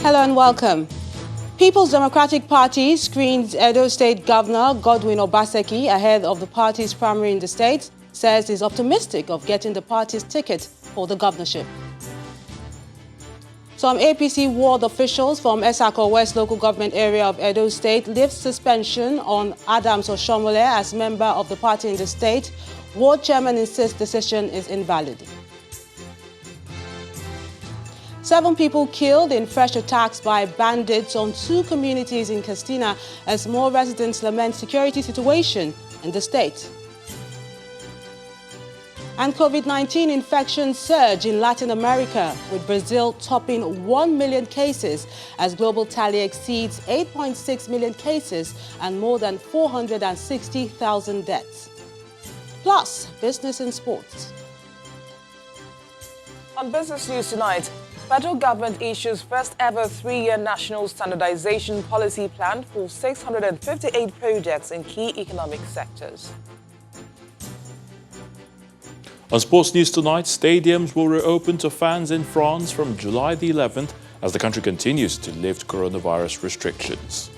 Hello and welcome. People's Democratic Party screens Edo State Governor Godwin Obaseki ahead of the party's primary in the state, says he's optimistic of getting the party's ticket for the governorship. Some APC ward officials from Esako West local government area of Edo State lift suspension on Adams Oshomole as member of the party in the state. Ward chairman insists decision is invalid. 7 people killed in fresh attacks by bandits on 2 communities in Castina as more residents lament security situation in the state. And COVID-19 infection surge in Latin America, with Brazil topping 1 million cases as global tally exceeds 8.6 million cases and more than 460,000 deaths. Plus, business and sports. On Business News tonight, federal government issues first ever 3-year national standardization policy plan for 658 projects in key economic sectors. On Sports News tonight, stadiums will reopen to fans in France from July the 11th as the country continues to lift coronavirus restrictions.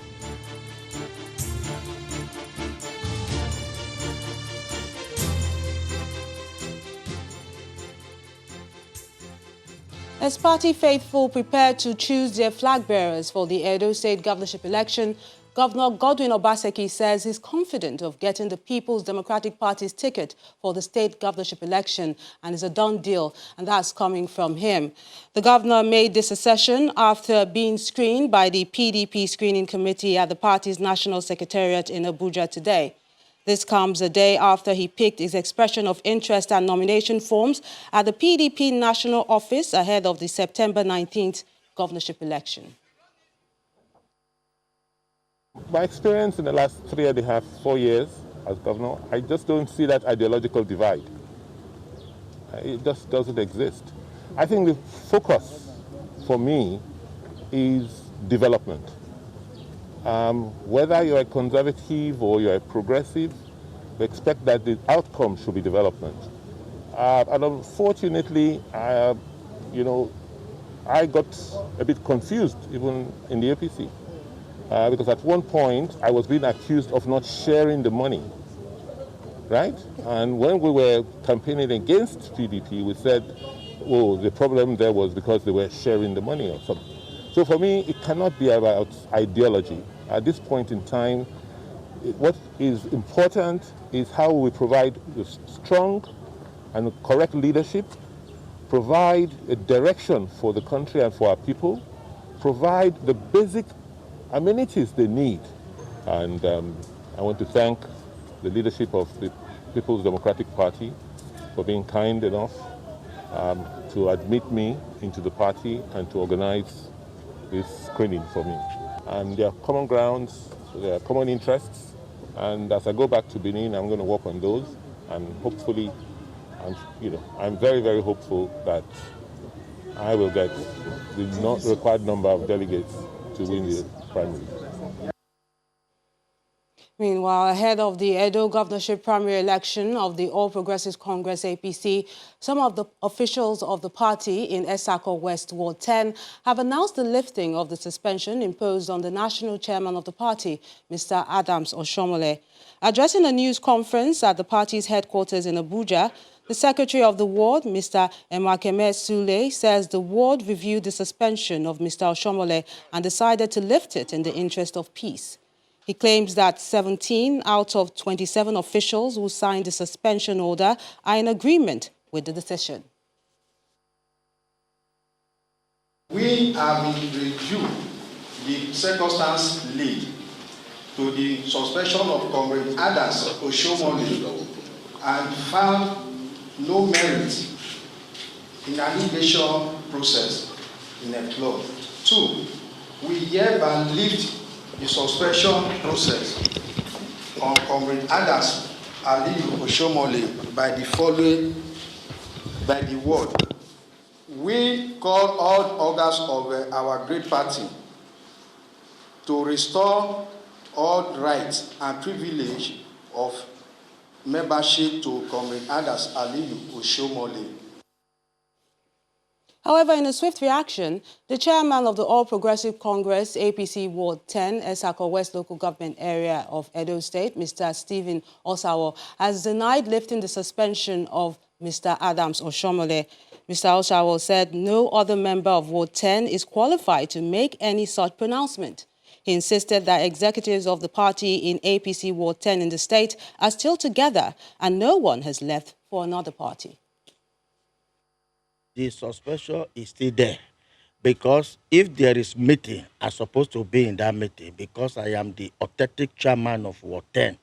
As party faithful prepare to choose their flag bearers for the Edo State governorship election, Governor Godwin Obaseki says he's confident of getting the People's Democratic Party's ticket for the state governorship election and is a done deal, and that's coming from him. The governor made this assertion after being screened by the PDP screening committee at the party's national secretariat in Abuja today. This comes a day after he picked his expression of interest and nomination forms at the PDP national office ahead of the September 19th governorship election. My experience in the last 3.5, 4 years as governor, I just don't see that ideological divide. It just doesn't exist. I think the focus for me is development. Whether you're a conservative or you're a progressive, we expect that the outcome should be development. And unfortunately, I got a bit confused even in the APC. Because at one point, I was being accused of not sharing the money, right? And when we were campaigning against PDP, we said, oh, the problem there was because they were sharing the money or something. So for me, it cannot be about ideology. At this point in time, what is important is how we provide strong and correct leadership, provide a direction for the country and for our people, provide the basic amenities they need. And I want to thank the leadership of the People's Democratic Party for being kind enough to admit me into the party and to organize this screening for me. And there are common grounds, there are common interests, and as I go back to Benin, I'm going to work on those, and hopefully, I'm very, very hopeful that I will get the not required number of delegates to win the primary. Meanwhile, ahead of the Edo governorship primary election of the All Progressives Congress APC, some of the officials of the party in Esako West Ward 10 have announced the lifting of the suspension imposed on the national chairman of the party, Mr. Adams Oshomole. Addressing a news conference at the party's headquarters in Abuja, the secretary of the ward, Mr. Emakeme Sule, says the ward reviewed the suspension of Mr. Oshomole and decided to lift it in the interest of peace. He claims that 17 out of 27 officials who signed the suspension order are in agreement with the decision. We have reviewed the circumstance lead to the suspension of Comrade Adams Oshomole and found no merit in an litigation process in a club. 2, we hereby lift the suspension process on Comrade Adams Aliyu Oshomole by the word. We call all organs of our great party to restore all rights and privilege of membership to Comrade Adams Aliyu Oshomole. However, in a swift reaction, the chairman of the All Progressive Congress, APC Ward 10, Esako West Local Government Area of Edo State, Mr. Stephen Osawo, has denied lifting the suspension of Mr. Adams Oshomole. Mr. Osawo said no other member of Ward 10 is qualified to make any such pronouncement. He insisted that executives of the party in APC Ward 10 in the state are still together and no one has left for another party. The suspension is still there because if there is meeting, I'm supposed to be in that meeting because I am the authentic chairman of Ward 10.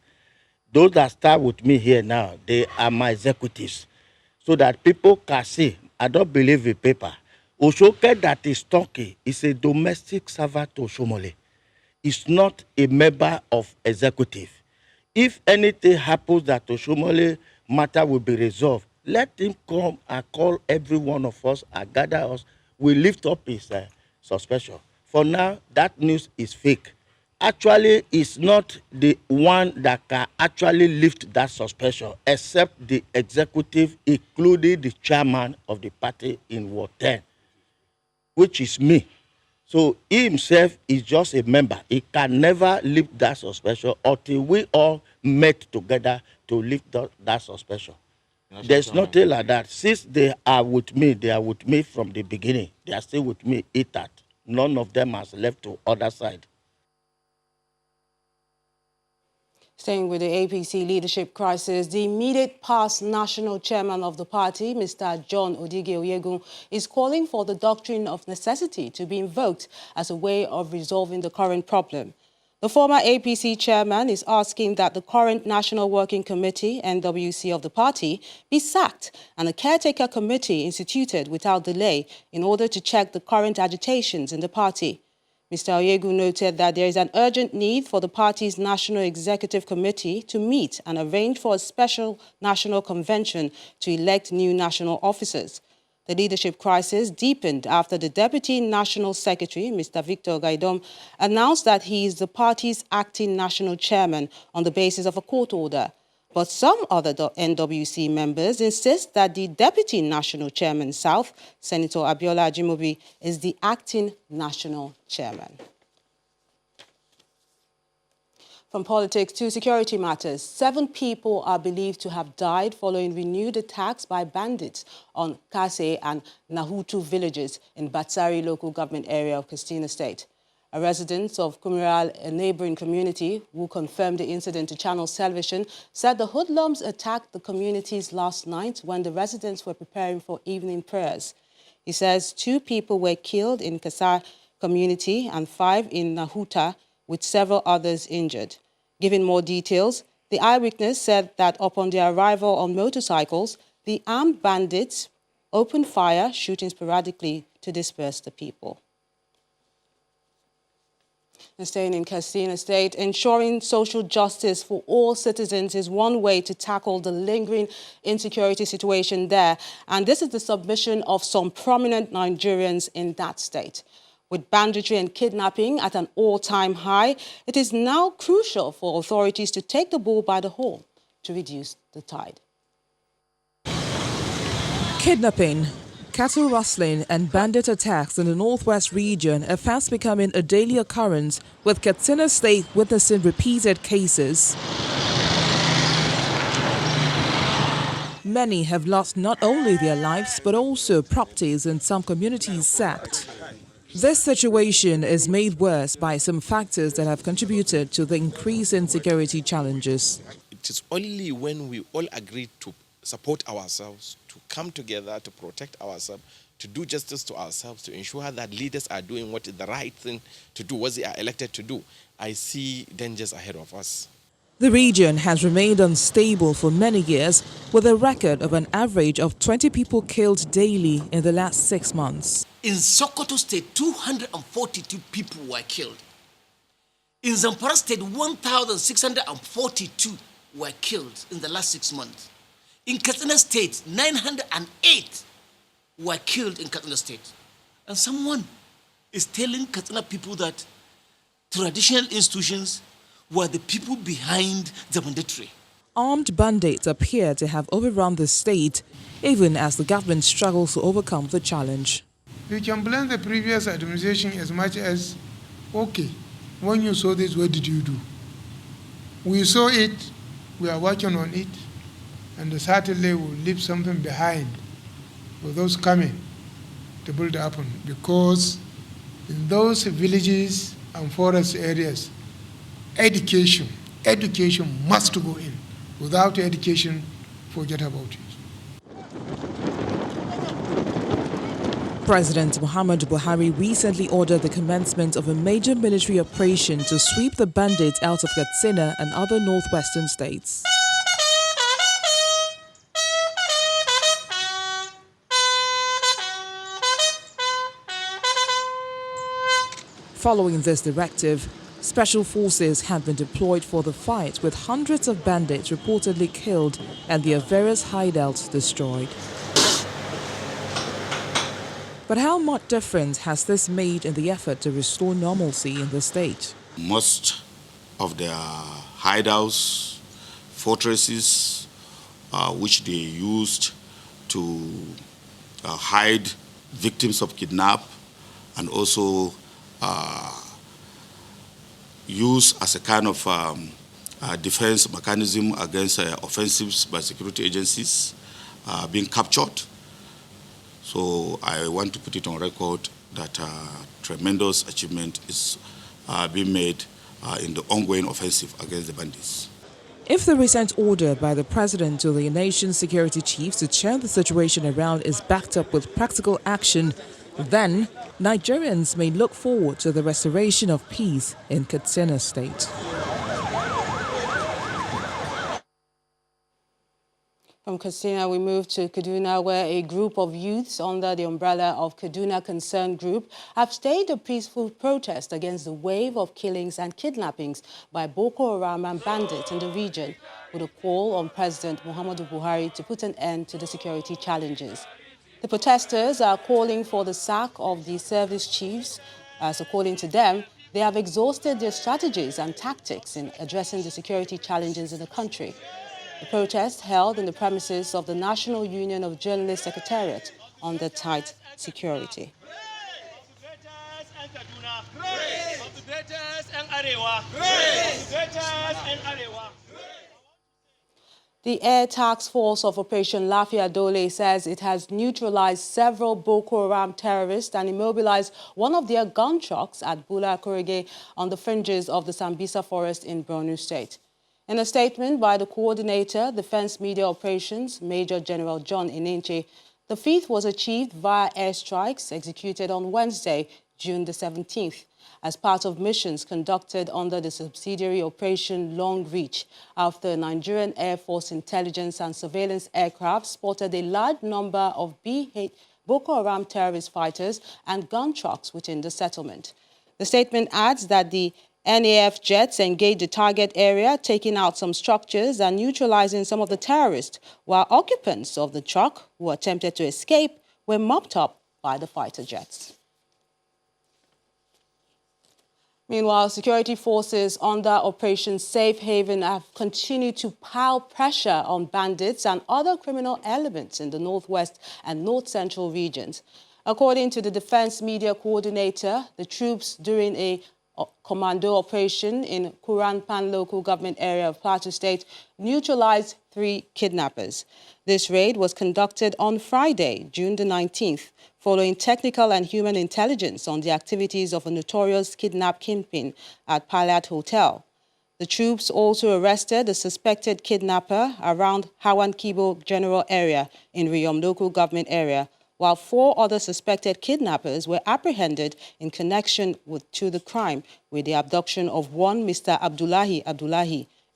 Those that start with me here now, they are my executives so that people can see. I don't believe in paper. Oshoke that is talking is a domestic servant to Oshomole. It's not a member of executive. If anything happens that Oshomole matter will be resolved, let him come and call every one of us and gather us. We lift up his suspension. For now, that news is fake. Actually, it's not the one that can actually lift that suspension, except the executive, including the chairman of the party in Ward 10, which is me. So he himself is just a member. He can never lift that suspension until we all met together to lift that suspension. There's nothing like that. Since they are with me from the beginning. They are still with me, that. None of them has left to other side. Staying with the APC leadership crisis, the immediate past national chairman of the party, Mr. John Odige Oyegun, is calling for the doctrine of necessity to be invoked as a way of resolving the current problem. The former APC chairman is asking that the current National Working Committee, NWC, of the party be sacked and a caretaker committee instituted without delay in order to check the current agitations in the party. Mr. Oyegun noted that there is an urgent need for the party's National Executive Committee to meet and arrange for a special national convention to elect new national officers. The leadership crisis deepened after the Deputy National Secretary, Mr. Victor Gaidom, announced that he is the party's acting national chairman on the basis of a court order. But some other NWC members insist that the Deputy National Chairman South, Senator Abiola Ajimobi, is the acting national chairman. From politics to security matters, 7 people are believed to have died following renewed attacks by bandits on Kase and Nahutu villages in Batsari local government area of Katsina State. A resident of Kumiral, a neighboring community, who confirmed the incident to Channels Television, said the hoodlums attacked the communities last night when the residents were preparing for evening prayers. He says 2 people were killed in Kasar community and 5 in Nahuta, with several others injured. Giving more details, the eyewitness said that upon their arrival on motorcycles, the armed bandits opened fire, shooting sporadically to disperse the people. And staying in Katsina State, ensuring social justice for all citizens is one way to tackle the lingering insecurity situation there. And this is the submission of some prominent Nigerians in that state. With banditry and kidnapping at an all-time high, it is now crucial for authorities to take the bull by the horn to reduce the tide. Kidnapping, cattle rustling and bandit attacks in the northwest region are fast becoming a daily occurrence, with Katsina State witnessing repeated cases. Many have lost not only their lives but also properties and some communities sacked. This situation is made worse by some factors that have contributed to the increase in security challenges. It is only when we all agree to support ourselves, to come together, to protect ourselves, to do justice to ourselves, to ensure that leaders are doing what is the right thing to do, what they are elected to do. I see dangers ahead of us. The region has remained unstable for many years, with a record of an average of 20 people killed daily in the last 6 months. In Sokoto State, 242 people were killed. In Zamfara State, 1,642 were killed in the last 6 months. In Katsina State, 908 were killed in Katsina State. And someone is telling Katsina people that traditional institutions were the people behind the banditry. Armed bandits appear to have overrun the state, even as the government struggles to overcome the challenge. We can blame the previous administration as much as, okay, when you saw this, what did you do? We saw it, we are working on it, and certainly we'll leave something behind for those coming to build upon, because in those villages and forest areas, education must go in. Without education, forget about it. President Muhammadu Buhari recently ordered the commencement of a major military operation to sweep the bandits out of Katsina and other northwestern states. Following this directive, special forces have been deployed for the fight, with hundreds of bandits reportedly killed and their various hideouts destroyed. But how much difference has this made in the effort to restore normalcy in the state? Most of their hideouts, fortresses, which they used to hide victims of kidnap and also use as a kind of defense mechanism against offensives by security agencies being captured. So I want to put it on record that tremendous achievement is being made in the ongoing offensive against the bandits. If the recent order by the president to the nation's security chiefs to turn the situation around is backed up with practical action, then Nigerians may look forward to the restoration of peace in Katsina State. From Katsina, we move to Kaduna, where a group of youths under the umbrella of Kaduna Concern Group have staged a peaceful protest against the wave of killings and kidnappings by Boko Haram and bandits in the region, with a call on President Muhammadu Buhari to put an end to the security challenges. The protesters are calling for the sack of the service chiefs, as according to them, they have exhausted their strategies and tactics in addressing the security challenges in the country. The protest held in the premises of the National Union of Journalists Secretariat under tight security. The Air Task Force of Operation Lafia Dole says it has neutralized several Boko Haram terrorists and immobilized one of their gun trucks at Bula Korege on the fringes of the Sambisa Forest in Borno State. In a statement by the coordinator, Defense Media Operations, Major General John Inenche, the feat was achieved via airstrikes executed on Wednesday, June the 17th, as part of missions conducted under the subsidiary Operation Long Reach after Nigerian Air Force intelligence and surveillance aircraft spotted a large number of Boko Haram terrorist fighters and gun trucks within the settlement. The statement adds that the NAF jets engaged the target area, taking out some structures and neutralizing some of the terrorists, while occupants of the truck who attempted to escape were mopped up by the fighter jets. Meanwhile, security forces under Operation Safe Haven have continued to pile pressure on bandits and other criminal elements in the northwest and north-central regions. According to the Defense Media Coordinator, the troops during a commando operation in Kuranpan local government area of Plateau State neutralized 3 kidnappers. This raid was conducted on Friday, June the 19th, following technical and human intelligence on the activities of a notorious kidnap kingpin at Palat Hotel. The troops also arrested a suspected kidnapper around Hawan Kibo General Area in Riyom local government area, while 4 other suspected kidnappers were apprehended in connection to the crime with the abduction of one Mr. Abdullahi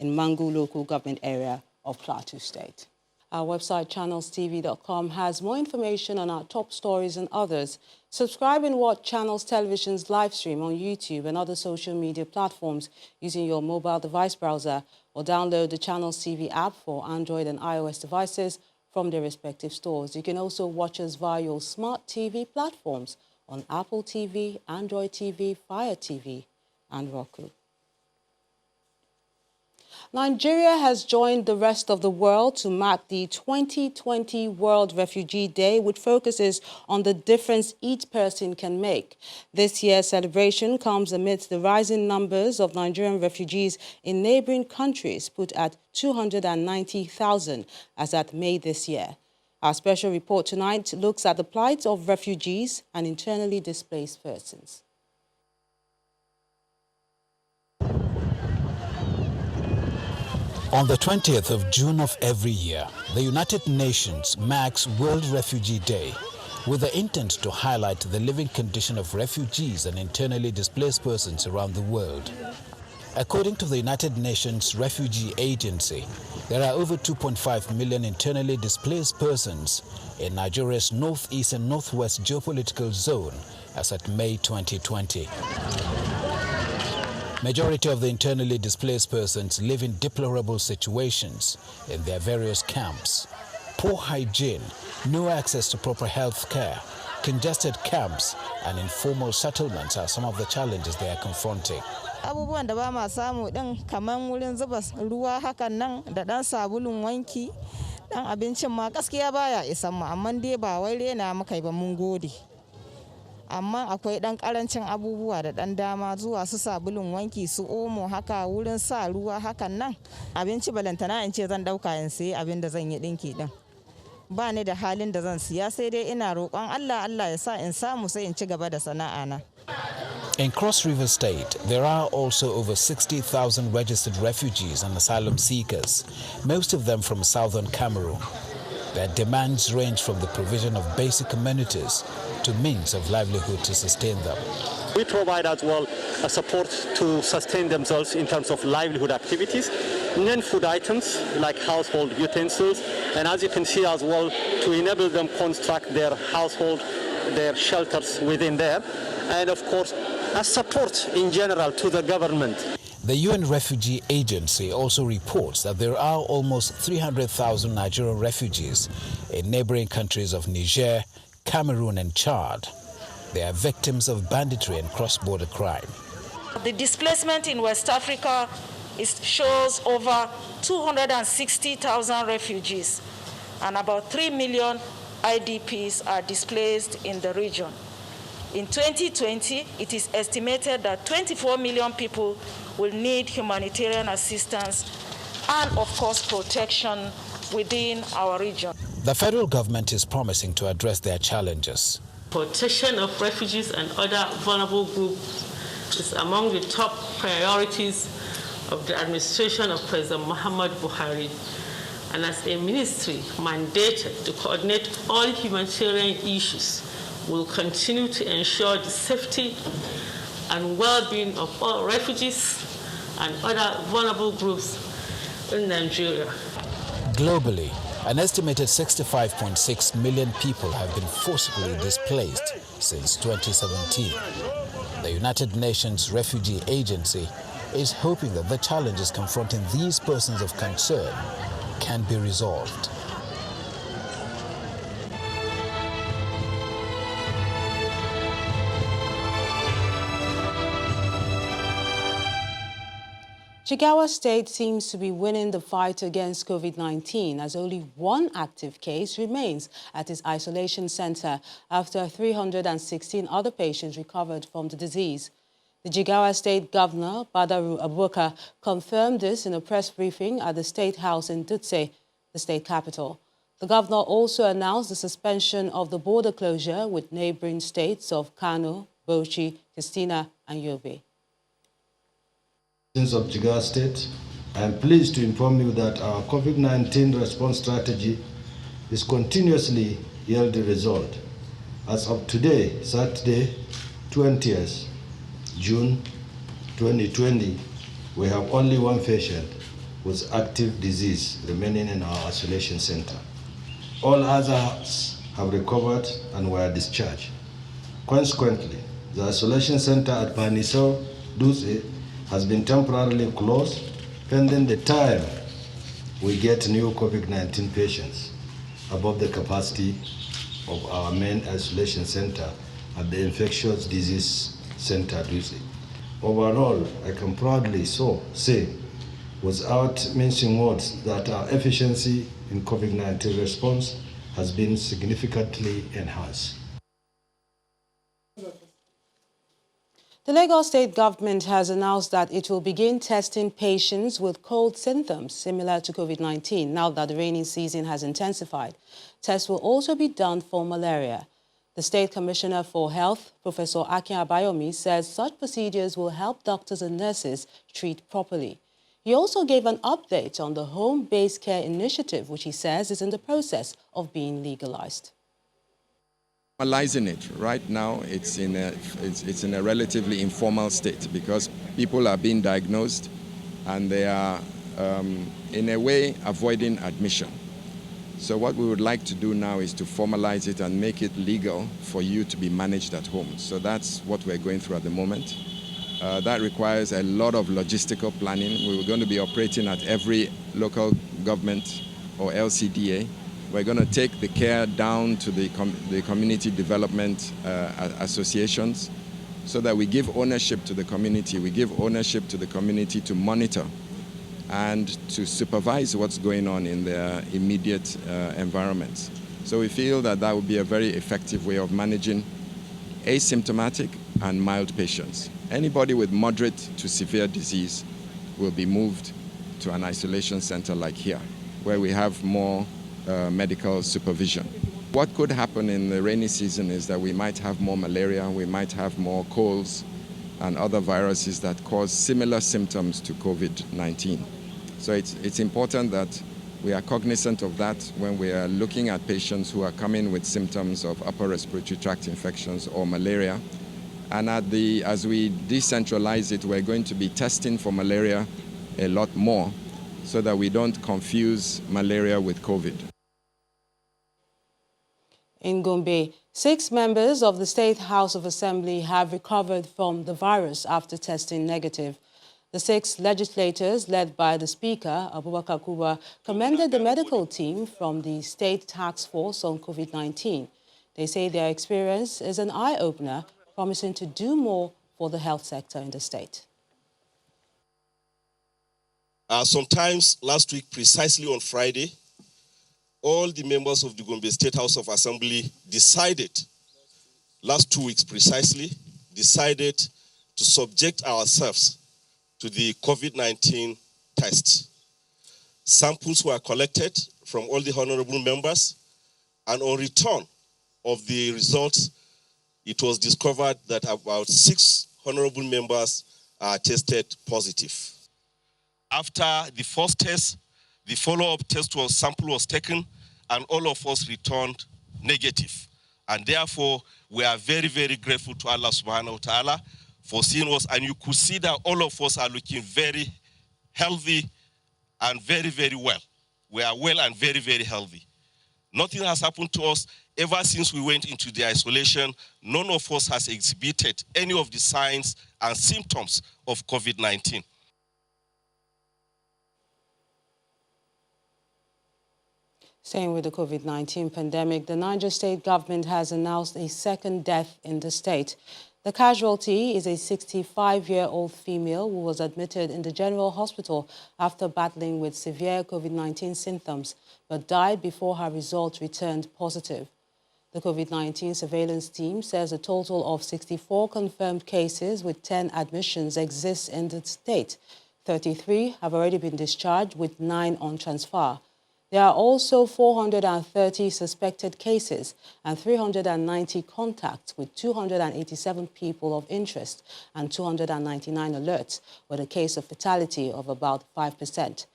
in Mangu local government area of Plateau State. Our website, channelstv.com, has more information on our top stories and others. Subscribe and watch Channels Television's live stream on YouTube and other social media platforms using your mobile device browser, or download the Channels TV app for Android and iOS devices from their respective stores. You can also watch us via your smart TV platforms on Apple TV, Android TV, Fire TV, and Roku. Nigeria has joined the rest of the world to mark the 2020 World Refugee Day, which focuses on the difference each person can make. This year's celebration comes amidst the rising numbers of Nigerian refugees in neighboring countries, put at 290,000 as at May this year. Our special report tonight looks at the plight of refugees and internally displaced persons. On the 20th of June of every year, the United Nations marks World Refugee Day with the intent to highlight the living condition of refugees and internally displaced persons around the world. According to the United Nations Refugee Agency, there are over 2.5 million internally displaced persons in Nigeria's northeast and northwest geopolitical zone as at May 2020. Majority of the internally displaced persons live in deplorable situations in their various camps. Poor hygiene, no access to proper health care, congested camps, and informal settlements are some of the challenges they are confronting. Abubuwan da ba ma samu din kaman wurin zuba ruwa hakan nan da dan sabulun wanki dan abincin ma gaskiya baya isan mu amma dai ba wai rena muka ba mun gode. Amma akwai dan karancin abubuwa da dan dama zuwa su sabulun wanki su omo haka wurin sa ruwa hakan nan abinci balantana in ce zan dauka in sai abin da zan yi dinki din ba ni da halin da zan siya sai dai ina roƙon Allah ya sa in samu sai in ci gaba da sana'a na. In Cross River State, there are also over 60,000 registered refugees and asylum seekers, most of them from southern Cameroon. Their demands range from the provision of basic amenities to means of livelihood to sustain them. We provide as well a support to sustain themselves in terms of livelihood activities, non-food items like household utensils, and as you can see as well, to enable them construct their household, their shelters within there, and of course, a support in general to the government. The UN Refugee Agency also reports that there are almost 300,000 Nigerian refugees in neighboring countries of Niger, Cameroon and Chad. They are victims of banditry and cross-border crime. The displacement in West Africa shows over 260,000 refugees and about 3 million IDPs are displaced in the region. In 2020, it is estimated that 24 million people will need humanitarian assistance and, of course, protection within our region. The federal government is promising to address their challenges. Protection of refugees and other vulnerable groups is among the top priorities of the administration of President Muhammadu Buhari, and as a ministry mandated to coordinate all humanitarian issues, will continue to ensure the safety and well-being of all refugees and other vulnerable groups in Nigeria. Globally, an estimated 65.6 million people have been forcibly displaced since 2017. The United Nations Refugee Agency is hoping that the challenges confronting these persons of concern can be resolved. Jigawa State seems to be winning the fight against COVID-19 as only one active case remains at its isolation center after 316 other patients recovered from the disease. The Jigawa State Governor, Badaru Abubakar, confirmed this in a press briefing at the State House in Dutse, the state capital. The governor also announced the suspension of the border closure with neighboring states of Kano, Bauchi, Katsina and Yobe. Of Jigawa State, I am pleased to inform you that our COVID-19 response strategy is continuously yielding result. As of today, Saturday, 20th June 2020, we have only one patient with active disease remaining in our isolation center. All others have recovered and were discharged. Consequently, the isolation center at Panisau, Dutse, has been temporarily closed pending the time we get new COVID-19 patients above the capacity of our main isolation center at the Infectious Disease Center, Dutse. Overall, I can proudly say without mincing words, that our efficiency in COVID-19 response has been significantly enhanced. The Lagos State government has announced that it will begin testing patients with cold symptoms similar to COVID-19 now that the rainy season has intensified. Tests will also be done for malaria. The State Commissioner for Health, Professor Akin Abayomi, says such procedures will help doctors and nurses treat properly. He also gave an update on the home-based care initiative, which he says is in the process of being legalized. Analyzing it right now, it's in a relatively informal state because people are being diagnosed and they are in a way avoiding admission. So what we would like to do now is to formalize it and make it legal for you to be managed at home. So that's what we're going through at the moment. That requires a lot of logistical planning. We're going to be operating at every local government or LCDA. We're going to take the care down to the community development associations so that we give ownership to the community. We give ownership to the community to monitor and to supervise what's going on in their immediate environments. So we feel that that would be a very effective way of managing asymptomatic and mild patients. Anybody with moderate to severe disease will be moved to an isolation center like here, where we have more medical supervision. What could happen in the rainy season is that we might have more malaria, we might have more colds and other viruses that cause similar symptoms to COVID-19. So it's important that we are cognizant of that when we are looking at patients who are coming with symptoms of upper respiratory tract infections or malaria. And as we decentralize it, we're going to be testing for malaria a lot more so that we don't confuse malaria with COVID. In Gombe, 6 members of the State House of Assembly have recovered from the virus after testing negative. The 6 legislators, led by the Speaker, Abubakar Kuba, commended the medical team from the State Task Force on COVID-19. They say their experience is an eye-opener, promising to do more for the health sector in the state. Sometimes last week, precisely on Friday, all the members of the Gombe State House of Assembly decided, last 2 weeks precisely, decided to subject ourselves to the COVID-19 test. Samples were collected from all the honorable members, and on return of the results, it was discovered that about 6 honorable members tested positive. After the first test, the follow-up sample was taken, and all of us returned negative. And therefore, we are very, very grateful to Allah subhanahu wa ta'ala for seeing us. And you could see that all of us are looking very healthy and very, very well. We are well and very, very healthy. Nothing has happened to us ever since we went into the isolation. None of us has exhibited any of the signs and symptoms of COVID-19. Staying with the COVID-19 pandemic, the Niger State government has announced a second death in the state. The casualty is a 65-year-old female who was admitted in the General Hospital after battling with severe COVID-19 symptoms, but died before her results returned positive. The COVID-19 surveillance team says a total of 64 confirmed cases with 10 admissions exist in the state. 33 have already been discharged, with 9 on transfer. There are also 430 suspected cases and 390 contacts with 287 people of interest and 299 alerts, with a case of fatality of about 5%.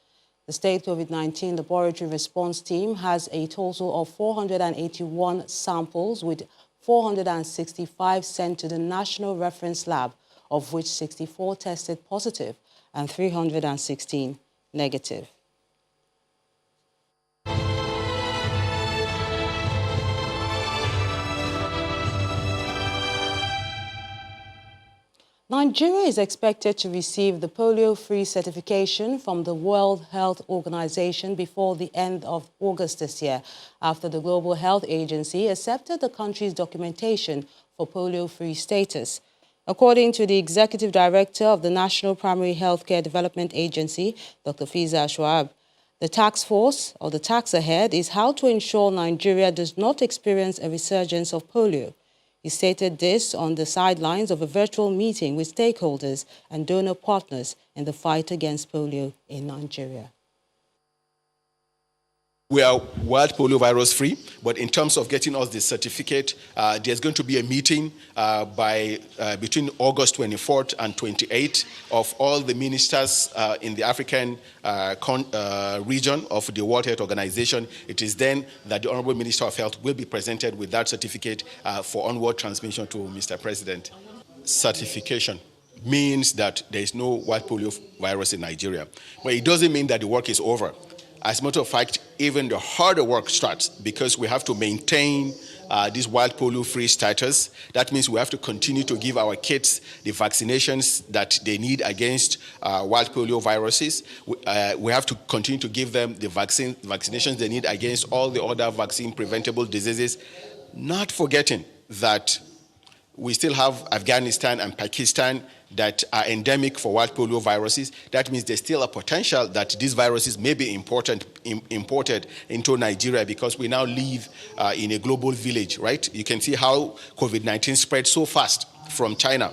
The state COVID-19 laboratory response team has a total of 481 samples, with 465 sent to the National Reference Lab, of which 64 tested positive and 316 negative. Nigeria is expected to receive the polio-free certification from the World Health Organization before the end of August this year, after the Global Health Agency accepted the country's documentation for polio-free status. According to the Executive Director of the National Primary Healthcare Development Agency, Dr. Fiza Shuaib, the task force, or the task ahead, is how to ensure Nigeria does not experience a resurgence of polio. He stated this on the sidelines of a virtual meeting with stakeholders and donor partners in the fight against polio in Nigeria. We are wild polio virus free, but in terms of getting us the certificate, there's going to be a meeting between August 24th and 28th of all the ministers in the African region of the World Health Organization. It is then that the Honorable Minister of Health will be presented with that certificate for onward transmission to Mr. President. Certification means that there is no wild polio virus in Nigeria, but it doesn't mean that the work is over. As a matter of fact, even the harder work starts because we have to maintain this wild polio-free status. That means we have to continue to give our kids the vaccinations that they need against wild polio viruses. We have to continue to give them the vaccinations they need against all the other vaccine-preventable diseases, not forgetting that we still have Afghanistan and Pakistan that are endemic for wild polio viruses. That means there's still a potential that these viruses may be imported into Nigeria because we now live in a global village, right? You can see how COVID-19 spread so fast from China.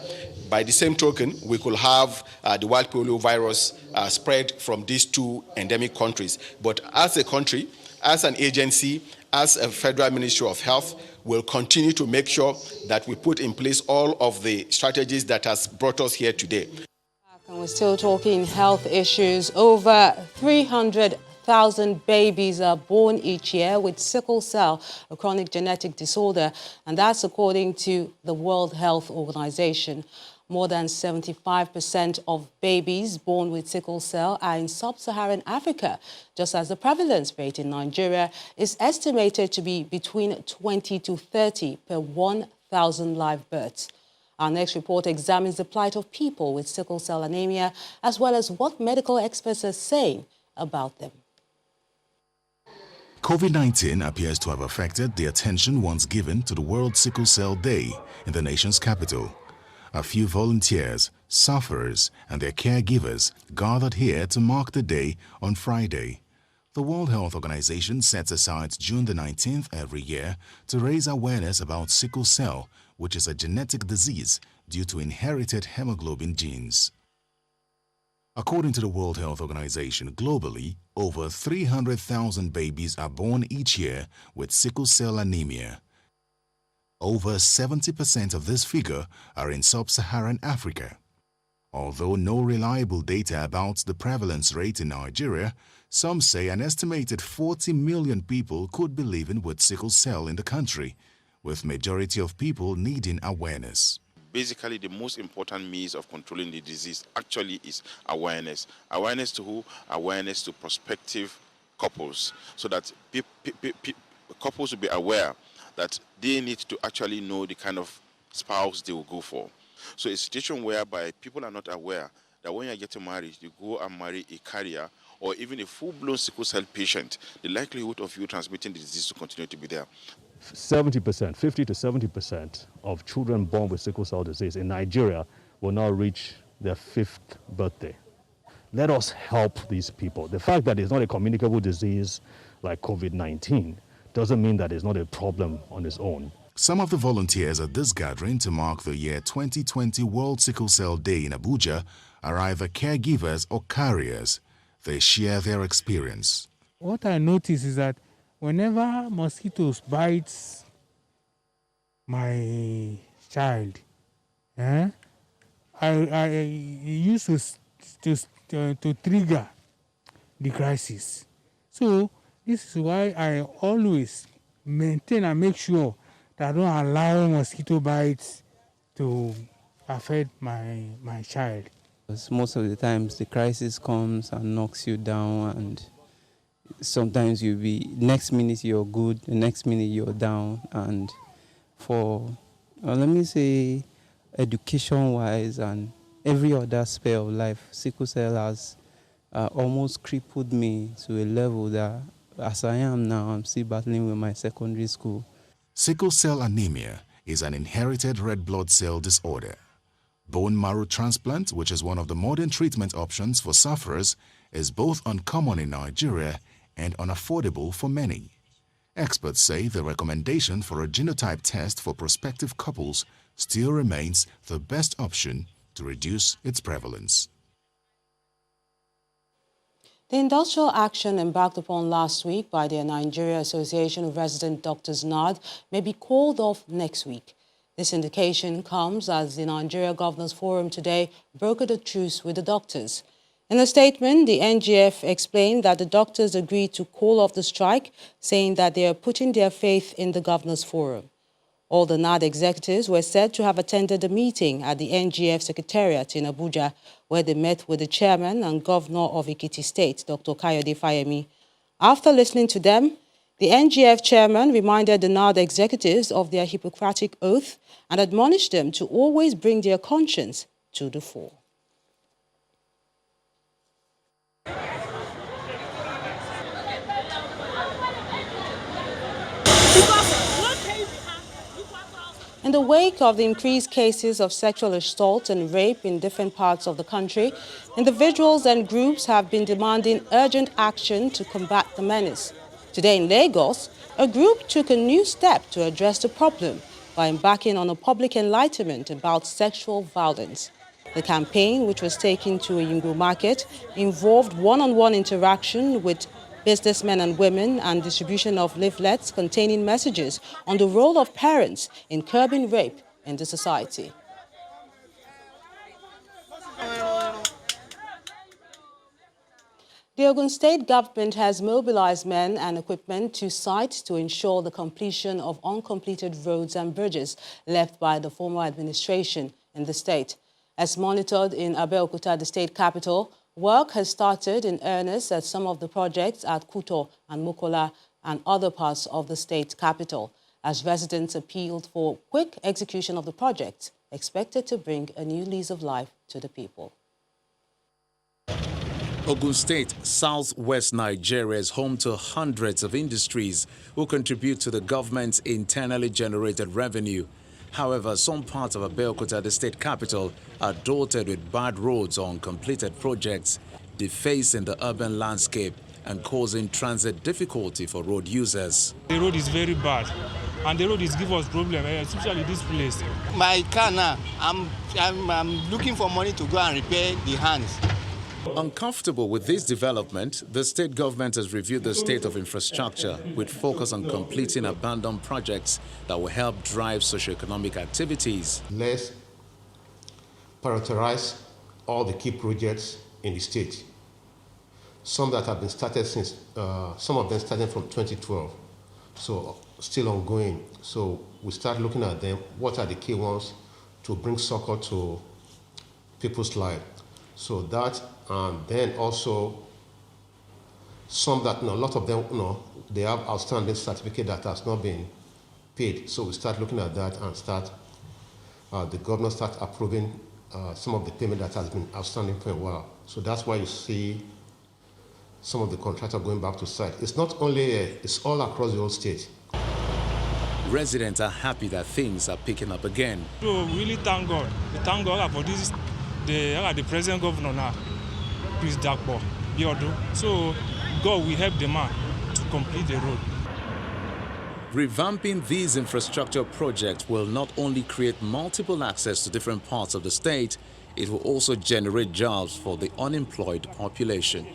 By the same token, we could have the wild polio virus spread from these two endemic countries. But as a country, as an agency, as a Federal Ministry of Health, will continue to make sure that we put in place all of the strategies that has brought us here today. And we're still talking health issues. Over 300,000 babies are born each year with sickle cell, a chronic genetic disorder, and that's according to the World Health Organization. More than 75% of babies born with sickle cell are in sub-Saharan Africa, just as the prevalence rate in Nigeria is estimated to be between 20 to 30 per 1,000 live births. Our next report examines the plight of people with sickle cell anemia, as well as what medical experts are saying about them. COVID-19 appears to have affected the attention once given to the World Sickle Cell Day in the nation's capital. A few volunteers, sufferers, and their caregivers gathered here to mark the day on Friday. The World Health Organization sets aside June the 19th every year to raise awareness about sickle cell, which is a genetic disease due to inherited hemoglobin genes. According to the World Health Organization, globally, over 300,000 babies are born each year with sickle cell anemia. Over 70% of this figure are in sub-Saharan Africa. Although no reliable data about the prevalence rate in Nigeria, some say an estimated 40 million people could be living with sickle cell in the country, with majority of people needing awareness. Basically, the most important means of controlling the disease actually is awareness. Awareness to who? Awareness to prospective couples, so that couples will be aware that they need to actually know the kind of spouse they will go for. So it's a situation whereby people are not aware that when you're getting married, you go and marry a carrier or even a full-blown sickle cell patient, the likelihood of you transmitting the disease to continue to be there. 70%, 50 to 70% of children born with sickle cell disease in Nigeria will now reach their 5th birthday. Let us help these people. The fact that it's not a communicable disease like COVID-19 doesn't mean that it's not a problem on its own. Some of the volunteers at this gathering to mark the year 2020 World Sickle Cell Day in Abuja are either caregivers or carriers. They share their experience. What I notice is that whenever mosquitoes bites my child, I used to trigger the crisis. So this is why I always maintain and make sure that I don't allow mosquito bites to affect my child. Most of the times the crisis comes and knocks you down, and sometimes you'll be, next minute you're good, the next minute you're down. And for, let me say, education-wise and every other aspect of life, sickle cell has almost crippled me to a level that, as I am now, I'm still battling with my secondary school. Sickle cell anemia is an inherited red blood cell disorder. Bone marrow transplant, which is one of the modern treatment options for sufferers, is both uncommon in Nigeria and unaffordable for many. Experts say the recommendation for a genotype test for prospective couples still remains the best option to reduce its prevalence. The industrial action embarked upon last week by the Nigeria Association of Resident Doctors (NARD) may be called off next week. This indication comes as the Nigeria Governors Forum today brokered a truce with the doctors. In a statement, the NGF explained that the doctors agreed to call off the strike, saying that they are putting their faith in the Governors Forum. All the NARD executives were said to have attended a meeting at the NGF Secretariat in Abuja, where they met with the chairman and governor of Ekiti State, Dr. Kayode Fayemi. After listening to them, the NGF chairman reminded the NARD executives of their Hippocratic oath and admonished them to always bring their conscience to the fore. In the wake of the increased cases of sexual assault and rape in different parts of the country, individuals and groups have been demanding urgent action to combat the menace. Today in Lagos, a group took a new step to address the problem by embarking on a public enlightenment about sexual violence. The campaign, which was taken to a Yungu market, involved one-on-one interaction with businessmen and women and distribution of leaflets containing messages on the role of parents in curbing rape in the society. The Ogun State government has mobilized men and equipment to sites to ensure the completion of uncompleted roads and bridges left by the former administration in the state. As monitored in Abeokuta, the state capital, work has started in earnest at some of the projects at Kuto and Mukola and other parts of the state capital, as residents appealed for quick execution of the projects, expected to bring a new lease of life to the people. Ogun State, southwest Nigeria, is home to hundreds of industries who contribute to the government's internally generated revenue. However, some parts of Abeokuta, the state capital, are dotted with bad roads or uncompleted projects, defacing the urban landscape and causing transit difficulty for road users. The road is very bad, and the road is giving us problem, especially this place. My car now, I'm looking for money to go and repair the hands. Uncomfortable with this development, the state government has reviewed the state of infrastructure with focus on completing abandoned projects that will help drive socioeconomic activities. Let's prioritize all the key projects in the state. Some that have been started since, some of them started from 2012, so still ongoing. So we start looking at them, what are the key ones to bring succor to people's life. So that, and then also some that, a lot of them, they have outstanding certificate that has not been paid. So we start looking at that and start, the governor start approving some of the payment that has been outstanding for a while. So that's why you see some of the contractors going back to site. It's not only, it's all across the whole state. Residents are happy that things are picking up again. So really thank God. We thank God for this. The present governor now, Chris Dakpo, Biodo. So God will help the man to complete the road. Revamping these infrastructure projects will not only create multiple access to different parts of the state, it will also generate jobs for the unemployed population.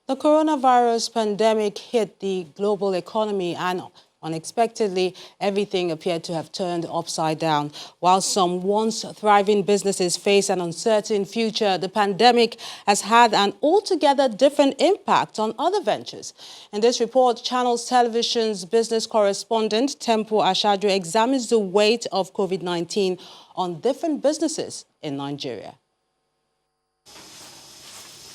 The coronavirus pandemic hit the global economy and unexpectedly, everything appeared to have turned upside down. While some once thriving businesses face an uncertain future, the pandemic has had an altogether different impact on other ventures. In this report, Channels Television's business correspondent, Tempo Ashadru, examines the weight of COVID-19 on different businesses in Nigeria.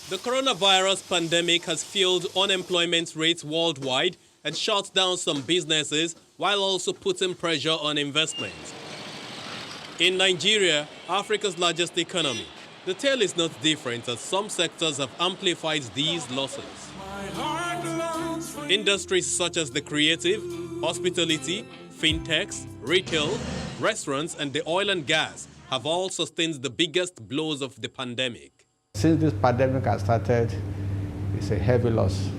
The coronavirus pandemic has fueled unemployment rates worldwide and shut down some businesses while also putting pressure on investments. In Nigeria, Africa's largest economy, the tale is not different as some sectors have amplified these losses. Industries such as the creative, hospitality, fintechs, retail, Restaurants and the oil and gas have all sustained the biggest blows of the pandemic. Since this pandemic has started, it's a heavy loss.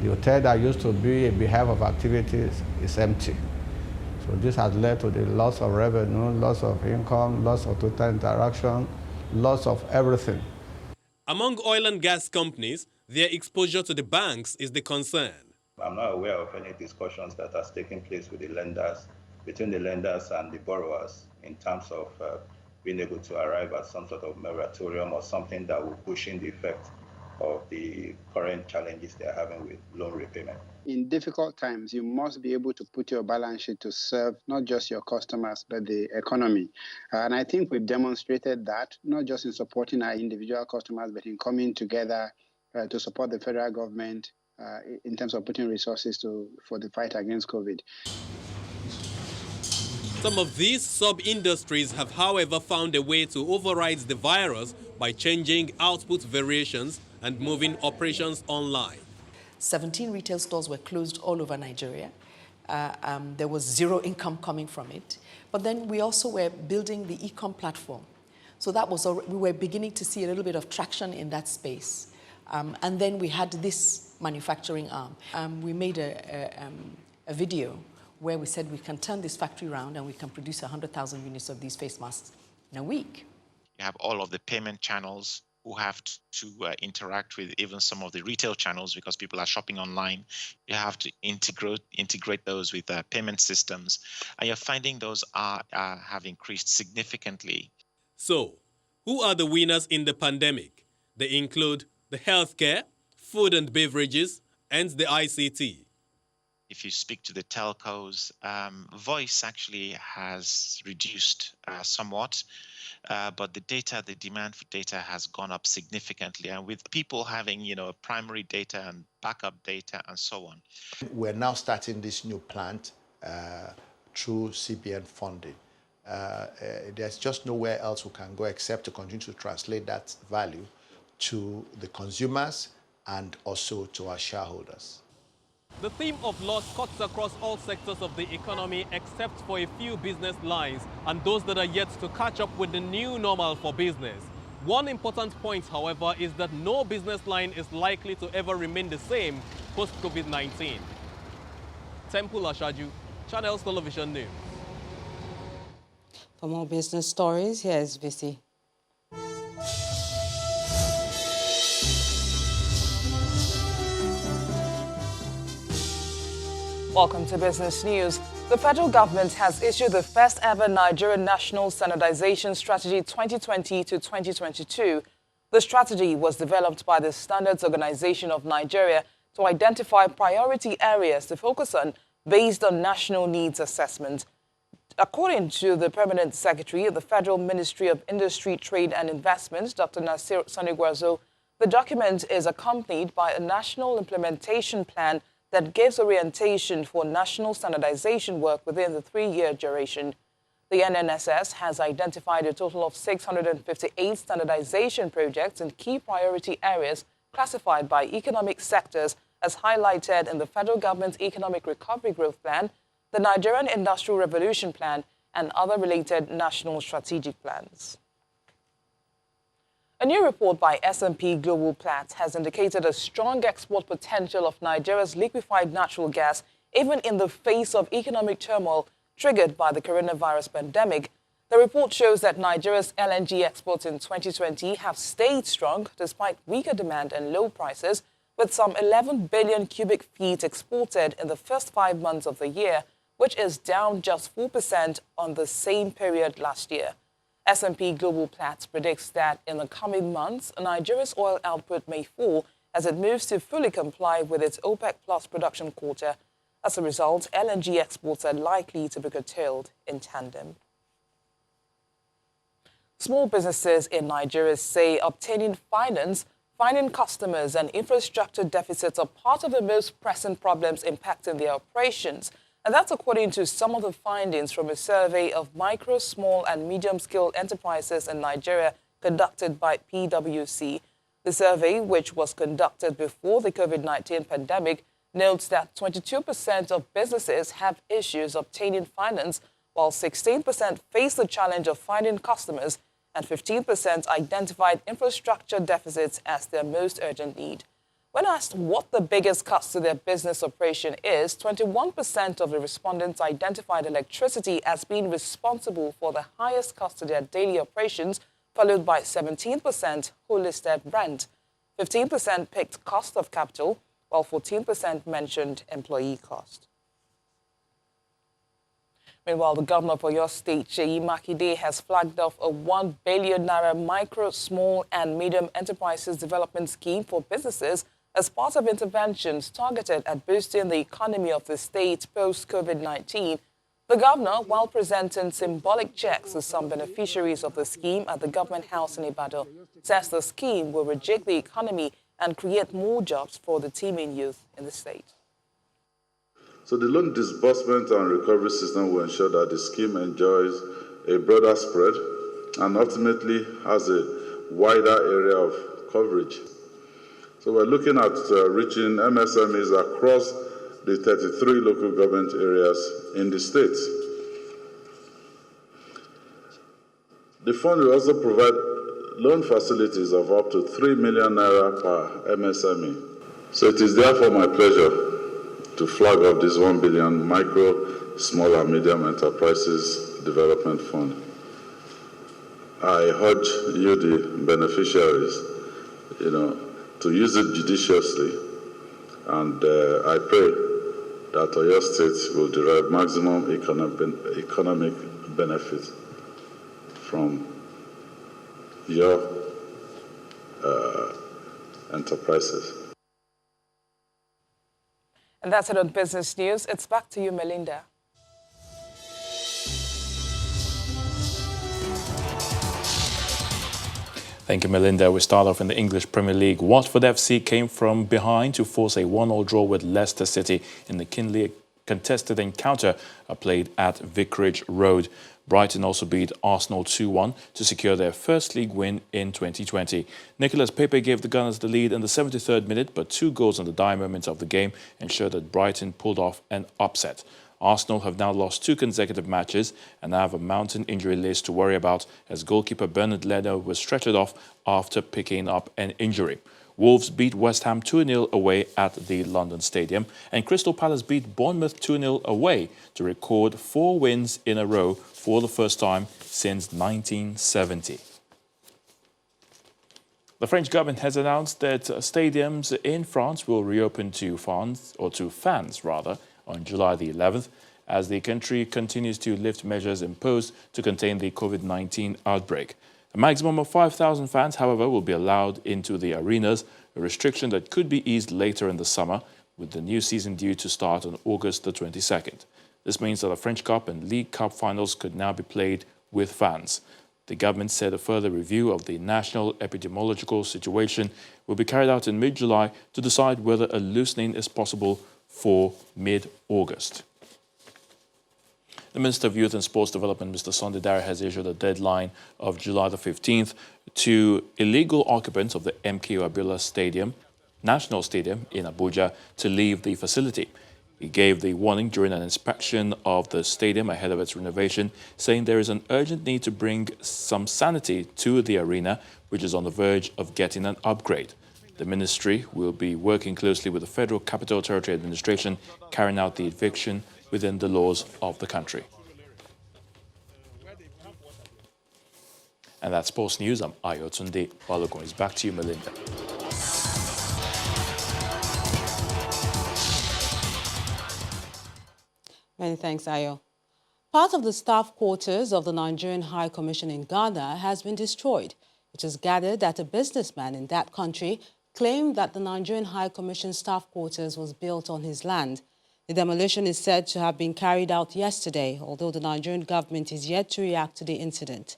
The hotel that used to be a beehive of activities is empty. So this has led to the loss of revenue, loss of income, loss of total interaction, loss of everything. Among oil and gas companies, their exposure to the banks is the concern. I'm not aware of any discussions that are taking place with the lenders, between the lenders and the borrowers, in terms of being able to arrive at some sort of moratorium or something that will cushion the effect of the current challenges they're having with loan repayment. In difficult times, you must be able to put your balance sheet to serve not just your customers, but the economy. And I think we've demonstrated that, not just in supporting our individual customers, but in coming together to support the federal government in terms of putting resources for the fight against COVID. Some of these sub-industries have, however, found a way to override the virus by changing output variations and moving operations online. 17 retail stores were closed all over Nigeria. There was zero income coming from it. But then we also were building the e-com platform. So that was, we were beginning to see a little bit of traction in that space. And then we had this manufacturing arm. We made a video where we said we can turn this factory around and we can produce 100,000 units of these face masks in a week. You have all of the payment channels who have to interact with even some of the retail channels because people are shopping online. You have to integrate those with payment systems. And you're finding those have increased significantly. So, who are the winners in the pandemic? They include the healthcare, food and beverages, and the ICT. If you speak to the telcos, voice actually has reduced somewhat, but the demand for data has gone up significantly. And with people having, primary data and backup data and so on. We're now starting this new plant through CBN funding. There's just nowhere else we can go except to continue to translate that value to the consumers and also to our shareholders. The theme of loss cuts across all sectors of the economy except for a few business lines and those that are yet to catch up with the new normal for business. One important point, however, is that no business line is likely to ever remain the same post-COVID-19. Temple Ashaju, Channels Television News. For more business stories, here's Visi. Welcome to Business News. The federal government has issued the first ever Nigerian National Standardization Strategy 2020 to 2022. The strategy was developed by the Standards Organization of Nigeria to identify priority areas to focus on based on national needs assessment. According to the Permanent Secretary of the Federal Ministry of Industry, Trade and Investment, Dr. Nasir Sanigwazo, the document is accompanied by a national implementation plan that gives orientation for national standardization work within the 3-year duration. The NNSS has identified a total of 658 standardization projects in key priority areas classified by economic sectors as highlighted in the federal government's Economic Recovery Growth Plan, the Nigerian Industrial Revolution Plan, and other related national strategic plans. A new report by S&P Global Platts has indicated a strong export potential of Nigeria's liquefied natural gas even in the face of economic turmoil triggered by the coronavirus pandemic. The report shows that Nigeria's LNG exports in 2020 have stayed strong despite weaker demand and low prices, with some 11 billion cubic feet exported in the first 5 months of the year, which is down just 4% on the same period last year. S&P Global Platts predicts that in the coming months, Nigeria's oil output may fall as it moves to fully comply with its OPEC Plus production quota. As a result, LNG exports are likely to be curtailed in tandem. Small businesses in Nigeria say obtaining finance, finding customers and infrastructure deficits are part of the most pressing problems impacting their operations. And that's according to some of the findings from a survey of micro, small and medium-scale enterprises in Nigeria conducted by PwC. The survey, which was conducted before the COVID-19 pandemic, notes that 22% of businesses have issues obtaining finance, while 16% faced the challenge of finding customers and 15% identified infrastructure deficits as their most urgent need. When asked what the biggest cost to their business operation is, 21% of the respondents identified electricity as being responsible for the highest cost to their daily operations, followed by 17% who listed rent. 15% picked cost of capital, while 14% mentioned employee cost. Meanwhile, the governor for your state, Seyi Makinde, has flagged off a 1 billion naira micro, small and medium enterprises development scheme for businesses as part of interventions targeted at boosting the economy of the state post-COVID-19. The governor, while presenting symbolic checks to some beneficiaries of the scheme at the government house in Ibadan, says the scheme will rejig the economy and create more jobs for the teeming youth in the state. So the loan disbursement and recovery system will ensure that the scheme enjoys a broader spread and ultimately has a wider area of coverage. So we're looking at reaching MSMEs across the 33 local government areas in the state. The fund will also provide loan facilities of up to 3 million naira per MSME. So it is therefore my pleasure to flag off this 1 billion micro, small and medium enterprises development fund. I urge you, the beneficiaries, to use it judiciously, and I pray that Oyo State will derive maximum economic benefit from your enterprises. And that's it on Business News. It's back to you, Melinda. Thank you, Melinda. We start off in the English Premier League. Watford FC came from behind to force a 1-1 draw with Leicester City in the keenly contested encounter played at Vicarage Road. Brighton also beat Arsenal 2-1 to secure their first league win in 2020. Nicolas Pepe gave the Gunners the lead in the 73rd minute, but 2 goals on the dying moments of the game ensured that Brighton pulled off an upset. Arsenal have now lost 2 consecutive matches and have a mountain injury list to worry about as goalkeeper Bernard Leno was stretchered off after picking up an injury. Wolves beat West Ham 2-0 away at the London Stadium, and Crystal Palace beat Bournemouth 2-0 away to record 4 wins in a row for the first time since 1970. The French government has announced that stadiums in France will reopen to fans on July the 11th, as the country continues to lift measures imposed to contain the COVID-19 outbreak. A maximum of 5,000 fans, however, will be allowed into the arenas, a restriction that could be eased later in the summer, with the new season due to start on August the 22nd. This means that the French Cup and League Cup finals could now be played with fans. The government said a further review of the national epidemiological situation will be carried out in mid-July to decide whether a loosening is possible for mid-August. The Minister of Youth and Sports Development, Mr. Sunday Dare, has issued a deadline of July the 15th to illegal occupants of the MKO Abiola National Stadium in Abuja to leave the facility. He gave the warning during an inspection of the stadium ahead of its renovation, saying there is an urgent need to bring some sanity to the arena, which is on the verge of getting an upgrade. The ministry will be working closely with the Federal Capital Territory Administration, carrying out the eviction within the laws of the country. And that's Sports News. I'm Ayo Tunde. Balogun is back to you, Melinda. Many thanks, Ayo. Part of the staff quarters of the Nigerian High Commission in Ghana has been destroyed. It is gathered that a businessman in that country claimed that the Nigerian High Commission staff quarters was built on his land. The demolition is said to have been carried out yesterday, although the Nigerian government is yet to react to the incident.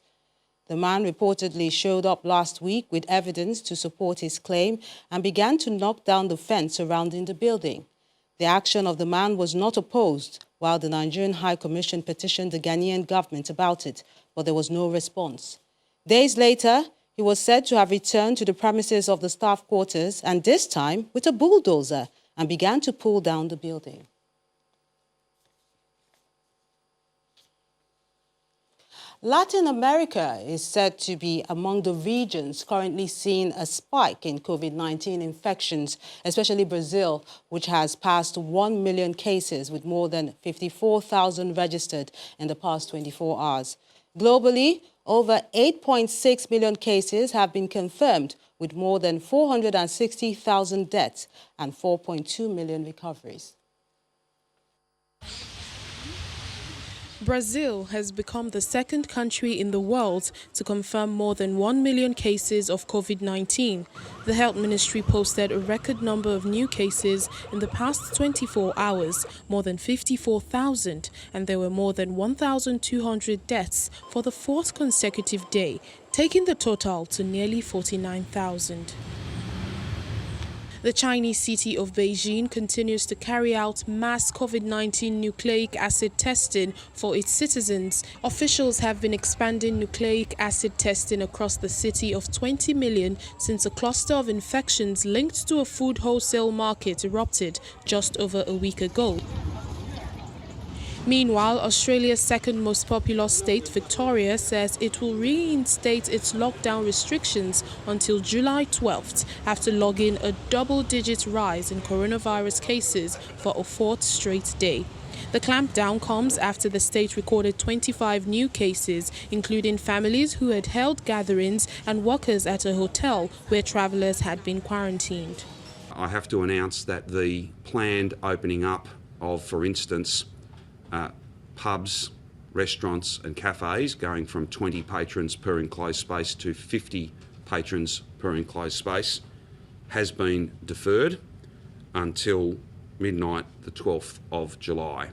The man reportedly showed up last week with evidence to support his claim and began to knock down the fence surrounding the building. The action of the man was not opposed, while the Nigerian High Commission petitioned the Ghanaian government about it, but there was no response. Days later, he was said to have returned to the premises of the staff quarters, and this time with a bulldozer, and began to pull down the building. Latin America is said to be among the regions currently seeing a spike in COVID-19 infections, especially Brazil, which has passed 1 million cases with more than 54,000 registered in the past 24 hours. Globally, over 8.6 million cases have been confirmed, with more than 460,000 deaths and 4.2 million recoveries. Brazil has become the second country in the world to confirm more than 1 million cases of COVID-19. The Health Ministry posted a record number of new cases in the past 24 hours, more than 54,000, and there were more than 1,200 deaths for the fourth consecutive day, taking the total to nearly 49,000. The Chinese city of Beijing continues to carry out mass COVID-19 nucleic acid testing for its citizens. Officials have been expanding nucleic acid testing across the city of 20 million since a cluster of infections linked to a food wholesale market erupted just over a week ago. Meanwhile, Australia's second most populous state, Victoria, says it will reinstate its lockdown restrictions until July 12th after logging a double-digit rise in coronavirus cases for a fourth straight day. The clampdown comes after the state recorded 25 new cases, including families who had held gatherings and workers at a hotel where travellers had been quarantined. I have to announce that the planned opening up of, for instance, pubs, restaurants and cafes, going from 20 patrons per enclosed space to 50 patrons per enclosed space, has been deferred until midnight the 12th of July.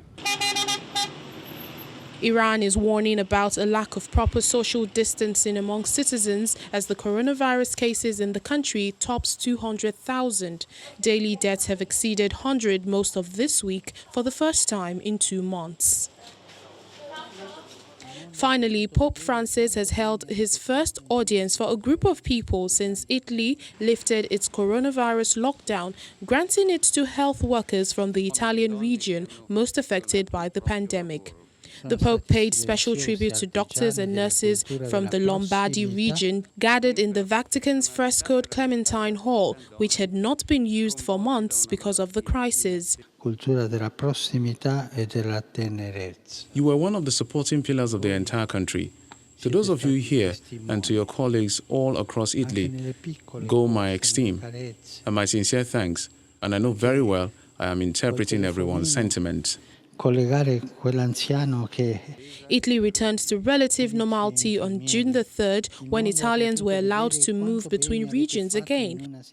Iran is warning about a lack of proper social distancing among citizens as the coronavirus cases in the country tops 200,000. Daily deaths have exceeded 100 most of this week for the first time in 2 months. Finally, Pope Francis has held his first audience for a group of people since Italy lifted its coronavirus lockdown, granting it to health workers from the Italian region most affected by the pandemic. The Pope paid special tribute to doctors and nurses from the Lombardy region gathered in the Vatican's frescoed Clementine Hall, which had not been used for months because of the crisis. You were one of the supporting pillars of the entire country. To those of you here and to your colleagues all across Italy, go my esteem and my sincere thanks, and I know very well I am interpreting everyone's sentiment. Italy returned to relative normality on June the 3rd when Italians were allowed to move between regions again.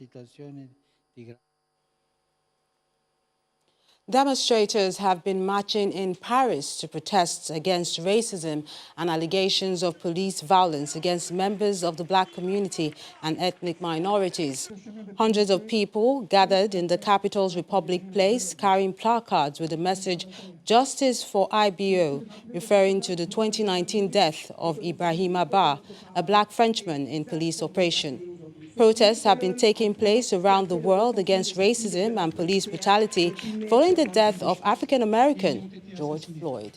Demonstrators have been marching in Paris to protest against racism and allegations of police violence against members of the black community and ethnic minorities. Hundreds of people gathered in the capital's Republic Place carrying placards with the message "Justice for IBO," referring to the 2019 death of Ibrahim Abba, a black Frenchman in police operation. Protests have been taking place around the world against racism and police brutality following the death of African-American George Floyd.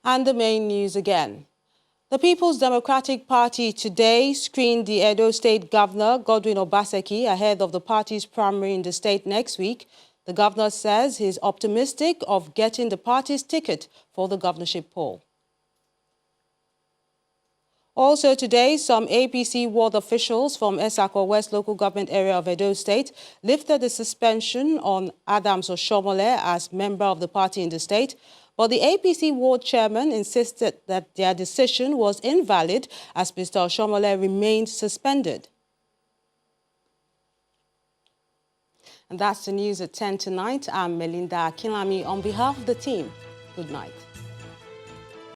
And the main news again. The People's Democratic Party today screened the Edo State Governor, Godwin Obaseki, ahead of the party's primary in the state next week. The governor says he's optimistic of getting the party's ticket for the governorship poll. Also today, some APC ward officials from Esako West local government area of Edo State lifted the suspension on Adams Oshomole as member of the party in the state. But the APC ward chairman insisted that their decision was invalid as Mr. Oshomole remained suspended. And that's the news at 10 tonight. I'm Melinda Akinlami on behalf of the team. Good night.